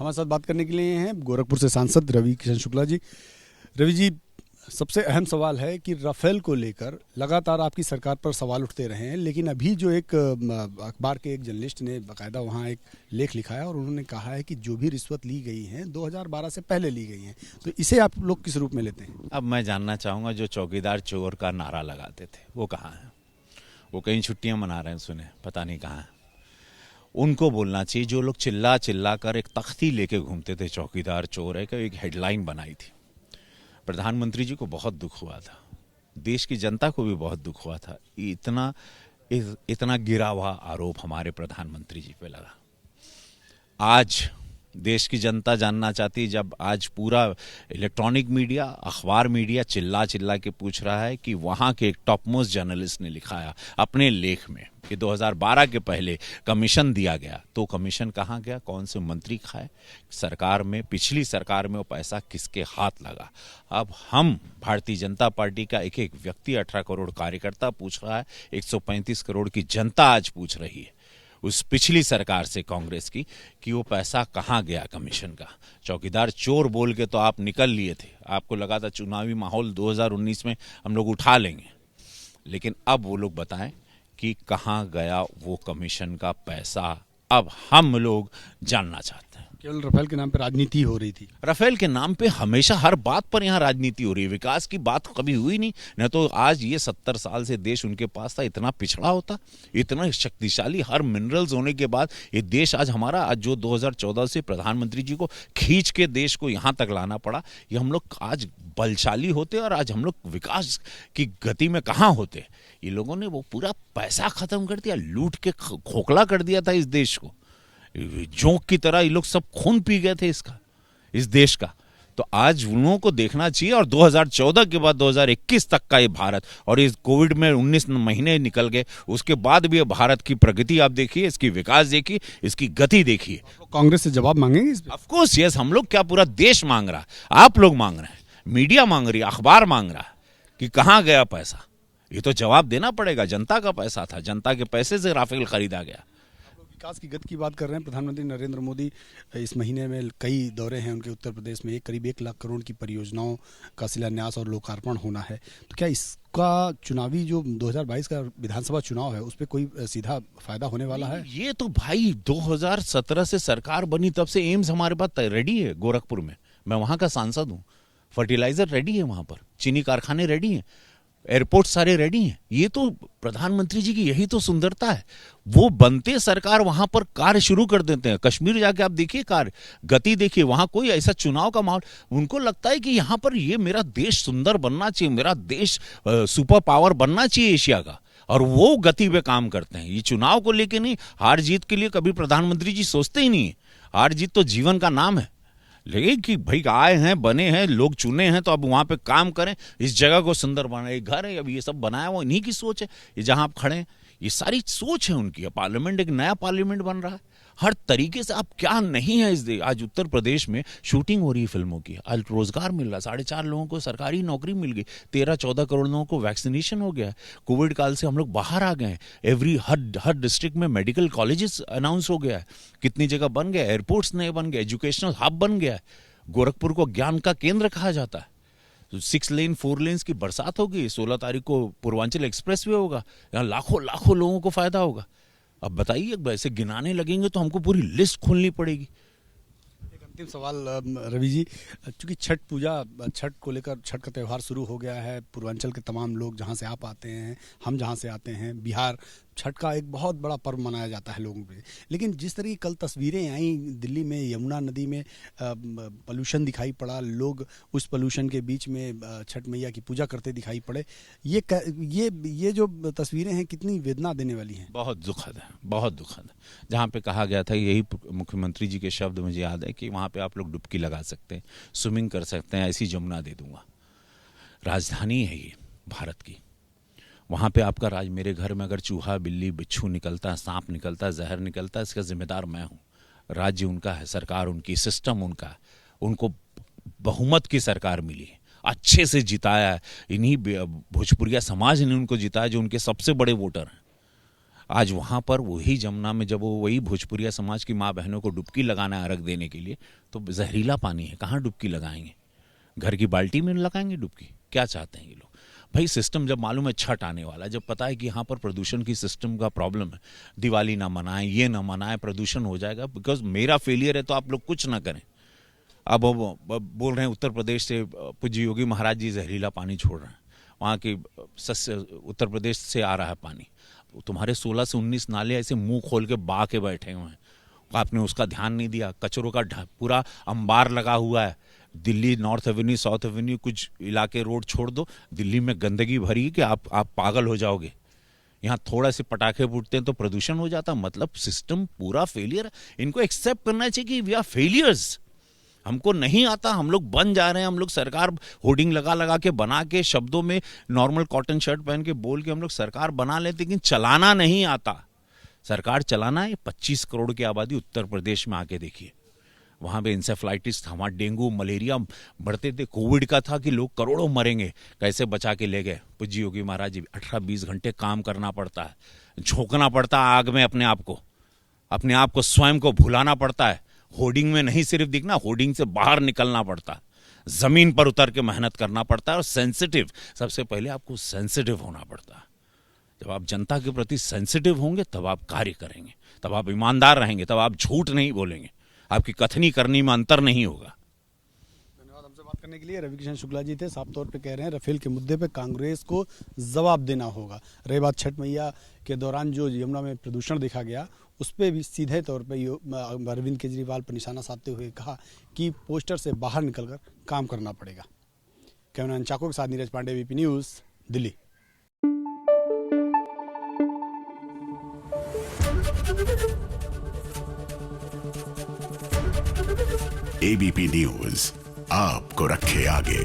हमारे साथ बात करने के लिए हैं गोरखपुर से सांसद रवि किशन शुक्ला जी। रवि जी, सबसे अहम सवाल है कि राफेल को लेकर लगातार आपकी सरकार पर सवाल उठते रहे हैं, लेकिन अभी जो एक अखबार के एक जर्नलिस्ट ने बाकायदा वहाँ एक लेख लिखा है और उन्होंने कहा है कि जो भी रिश्वत ली गई हैं 2012 से पहले ली गई हैं, तो इसे आप लोग किस रूप में लेते हैं? अब मैं जानना चाहूँगा, जो चौकीदार चोर का नारा लगाते थे वो कहाँ हैं? वो कहीं छुट्टियाँ मना रहे हैं, सुने पता नहीं कहाँ हैं। उनको बोलना चाहिए। जो लोग चिल्ला चिल्ला कर एक तख्ती लेके घूमते थे, चौकीदार चोर है, कि एक हेडलाइन बनाई थी। प्रधानमंत्री जी को बहुत दुख हुआ था, देश की जनता को भी बहुत दुख हुआ था। इतना गिरा हुआ आरोप हमारे प्रधानमंत्री जी पे लगा। आज देश की जनता जानना चाहती है, जब आज पूरा इलेक्ट्रॉनिक मीडिया, अखबार मीडिया चिल्ला चिल्ला के पूछ रहा है कि वहाँ के एक टॉप मोस्ट जर्नलिस्ट ने लिखाया अपने लेख में कि 2012 के पहले कमीशन दिया गया, तो कमीशन कहाँ गया, कौन से मंत्री खाए, सरकार में, पिछली सरकार में वो पैसा किसके हाथ लगा। अब हम भारतीय जनता पार्टी का एक एक व्यक्ति, 18 करोड़ कार्यकर्ता पूछ रहा है, 135 करोड़ की जनता आज पूछ रही है उस पिछली सरकार से, कांग्रेस की, कि वो पैसा कहाँ गया कमीशन का। चौकीदार चोर बोल के तो आप निकल लिए थे, आपको लगा था चुनावी माहौल 2019 में हम लोग उठा लेंगे, लेकिन अब वो लोग बताएं कि कहाँ गया वो कमीशन का पैसा। अब हम लोग जानना चाहते हैं। केवल राफेल के नाम पर राजनीति हो रही थी। राफेल के नाम पे हमेशा हर बात पर यहाँ राजनीति हो रही है, विकास की बात कभी हुई नहीं। न तो आज ये 70 साल से देश उनके पास था, इतना पिछड़ा होता, इतना शक्तिशाली हर मिनरल्स होने के बाद ये देश आज हमारा, आज जो 2014 से प्रधानमंत्री जी को खींच के देश को यहाँ तक लाना पड़ा, ये हम लोग आज बलशाली होते और आज हम लोग विकास की गति में कहाँ होते। ये लोगों ने वो पूरा पैसा खत्म कर दिया, लूट के खोखला कर दिया था इस देश को। जोंक की तरह ये लोग सब खून पी गए थे इस देश का। तो आज उन लोगों को देखना चाहिए। और 2014 के बाद 2021 तक का ये भारत, और इस कोविड में 19 महीने निकल गए, उसके बाद भी भारत की प्रगति आप देखिए, इसकी विकास देखिए, इसकी गति देखिए। कांग्रेस से जवाब मांगेंगे इस पे? Of course yes. हम लोग क्या, पूरा देश मांग रहा है, आप लोग मांग रहे हैं, मीडिया मांग रही है, अखबार मांग रहा है कि कहाँ गया पैसा। ये तो जवाब देना पड़ेगा। जनता का पैसा था, जनता के पैसे से राफेल खरीदा गया। विकास की गति की बात कर रहे हैं। प्रधानमंत्री नरेंद्र मोदी इस महीने में कई दौरे हैं उनके उत्तर प्रदेश में, करीब 1 लाख करोड़ की परियोजनाओं का शिलान्यास और लोकार्पण होना है। तो क्या इसका चुनावी जो 2022 का विधानसभा चुनाव है उस पर कोई सीधा फायदा होने वाला है? ये तो भाई 2017 से सरकार बनी तब से एम्स हमारे पास रेडी है गोरखपुर में। मैं वहां का सांसद हूँ। फर्टिलाइजर रेडी है वहां पर, चीनी कारखाने रेडी हैं, एयरपोर्ट सारे रेडी हैं। ये तो प्रधानमंत्री जी की यही तो सुंदरता है। वो बनते सरकार वहां पर कार्य शुरू कर देते हैं। कश्मीर जाके आप देखिए, कार्य गति देखिए, वहां कोई ऐसा चुनाव का माहौल, उनको लगता है कि यहाँ पर ये मेरा देश सुंदर बनना चाहिए, मेरा देश सुपर पावर बनना चाहिए एशिया का, और वो गति पे काम करते हैं। ये चुनाव को लेके नहीं, हार जीत के लिए कभी प्रधानमंत्री जी सोचते ही नहीं है। हार जीत तो जीवन का नाम है, लेकिन कि भाई आए हैं, बने हैं, लोग चुने हैं, तो अब वहां पे काम करें, इस जगह को सुंदर बनाए। घर है, अब ये सब बनाया वो इन्हीं की सोच है। ये जहां आप खड़े हैं, ये सारी सोच है उनकी। पार्लियामेंट, एक नया पार्लियामेंट बन रहा है, हर तरीके से। आप क्या नहीं है इस आज उत्तर प्रदेश में शूटिंग हो रही है फिल्मों की, आज रोजगार मिल रहा है, 4.5 लोगों को सरकारी नौकरी मिल गई, 13-14 करोड़ लोगों को वैक्सीनेशन हो गया। कोविड काल से हम लोग बाहर आ गए हैं। हर डिस्ट्रिक्ट में मेडिकल कॉलेजेस अनाउंस हो गया है, कितनी जगह बन गया, एयरपोर्ट्स नए बन गए, एजुकेशनल हब बन गया है। गोरखपुर को ज्ञान का केंद्र कहा जाता है। 6 लेन 4 लेन्स की बरसात होगी, 16 तारीख को पूर्वांचल एक्सप्रेस वे होगा, यहाँ लाखों लोगों को फायदा होगा। अब बताइए, वैसे गिनाने लगेंगे तो हमको पूरी लिस्ट खोलनी पड़ेगी। एक अंतिम सवाल रवि जी, चूंकि छठ को लेकर, छठ का त्यौहार शुरू हो गया है, पूर्वांचल के तमाम लोग जहां से आप आते हैं, हम जहां से आते हैं, बिहार, छठ का एक बहुत बड़ा पर्व मनाया जाता है लोगों पे। लेकिन जिस तरह की कल तस्वीरें आई दिल्ली में, यमुना नदी में पोल्यूशन दिखाई पड़ा, लोग उस पोल्यूशन के बीच में छठ मैया की पूजा करते दिखाई पड़े, ये जो तस्वीरें हैं कितनी वेदना देने वाली हैं? बहुत दुखद है, बहुत दुखद है। जहाँ पे कहा गया था, यही मुख्यमंत्री जी के शब्द मुझे याद है कि वहाँ पे आप लोग डुबकी लगा सकते हैं, स्विमिंग कर सकते हैं, ऐसी जमुना दे दूंगा। राजधानी है ये भारत की, वहाँ पे आपका राज। मेरे घर में अगर चूहा, बिल्ली, बिच्छू निकलता है, सांप निकलता है, जहर निकलता है, इसका जिम्मेदार मैं हूँ। राज्य उनका है, सरकार उनकी, सिस्टम उनका है। उनको बहुमत की सरकार मिली है, अच्छे से जिताया है। इन्हीं भोजपुरिया समाज ने उनको जिताया, जो उनके सबसे बड़े वोटर हैं। आज वहाँ पर वही जमुना में जब वो वही भोजपुरिया समाज की माँ बहनों को डुबकी लगाना है अर्घ देने के लिए, तो जहरीला पानी है, कहाँ डुबकी लगाएंगे? घर की बाल्टी में लगाएंगे डुबकी? क्या चाहते हैं ये लोग? भाई सिस्टम जब मालूम है छठ आने वाला है, जब पता है कि यहाँ पर प्रदूषण की सिस्टम का प्रॉब्लम है, दिवाली ना मनाएं, ये ना मनाएं, प्रदूषण हो जाएगा, बिकॉज मेरा फेलियर है तो आप लोग कुछ ना करें। अब बोल रहे हैं उत्तर प्रदेश से पूज्य योगी महाराज जी जहरीला पानी छोड़ रहे हैं, वहाँ की सस्य उत्तर प्रदेश से आ रहा है पानी। तुम्हारे 16 से 19 नाले ऐसे मुंह खोल के बहा के बैठे हुए हैं, आपने उसका ध्यान नहीं दिया। कचरों का पूरा अंबार लगा हुआ है। Delhi north Avenue, south Avenue, कुछ इलाके रोड छोड़ दो, दिल्ली में गंदगी भरी कि आप पागल हो जाओगे। यहाँ थोड़ा से पटाखे फूटते हैं तो प्रदूषण हो जाता, मतलब सिस्टम पूरा फेलियर है। इनको एक्सेप्ट करना चाहिए कि वी आर फेलियर्स, हमको नहीं आता, हम लोग बन जा रहे हैं। हम लोग सरकार होर्डिंग लगा लगा के बना के शब्दों में नॉर्मल कॉटन शर्ट पहन के बोल के हम लोग सरकार बना लेते, लेकिन चलाना नहीं आता। सरकार चलाना है। 25 करोड़ की आबादी उत्तर प्रदेश में आके देखिए, वहाँ पे इंसेफ्लाइटिस था, वहाँ डेंगू मलेरिया बढ़ते थे, कोविड का था कि लोग करोड़ों मरेंगे, कैसे बचा के ले गए पूज्य योगी महाराज जी। 18-20 घंटे काम करना पड़ता है, झोंकना पड़ता है आग में अपने आप को स्वयं को भुलाना पड़ता है। होर्डिंग में नहीं सिर्फ दिखना, होर्डिंग से बाहर निकलना पड़ता है, जमीन पर उतर के मेहनत करना पड़ता है। और सेंसिटिव, सबसे पहले आपको सेंसिटिव होना पड़ता है। जब आप जनता के प्रति सेंसिटिव होंगे तब आप कार्य करेंगे, तब आप ईमानदार रहेंगे, तब आप झूठ नहीं बोलेंगे, आपकी कथनी करनी में अंतर नहीं होगा। धन्यवाद हमसे बात करने के लिए। रविकिशन शुक्ला जी थे, साफ तौर पे कह रहे हैं राफेल के मुद्दे पे कांग्रेस को जवाब देना होगा। रही बात छठ मैया के दौरान जो यमुना में प्रदूषण देखा गया, उस पर भी सीधे तौर पे अरविंद केजरीवाल पर निशाना साधते हुए कहा कि पोस्टर से बाहर निकलकर काम करना पड़ेगा। कैमरामैन चाको के साथ Neeraj Pandey, VP news, Delhi. ABP news आपको रखे आगे।